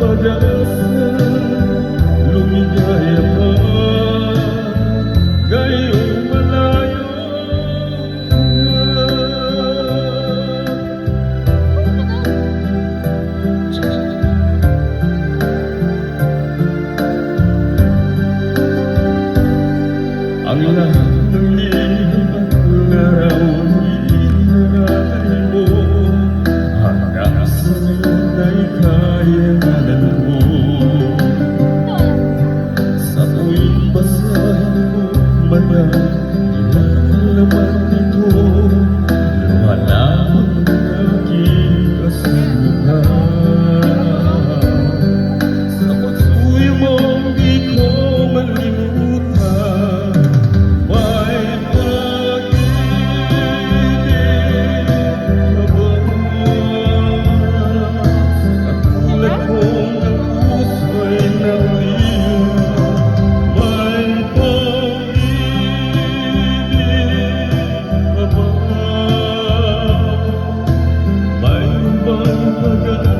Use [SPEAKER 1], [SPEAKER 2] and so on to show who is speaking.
[SPEAKER 1] pag-asa, lumigaya pa ngayong malayo ang lahat ng lihim at larawan inaray mo hanggang sa ngayon ay kayanganan mo. Sa tuwing basahin mo man ang laman nito, lumalamang ang aking kasaluhan. Sa pagsuyo mo di ko malimutan, may pag-ibig ka ba? Katulad kong ang puso'y naliw, may pag-ibig ka ba? May bang pag-asa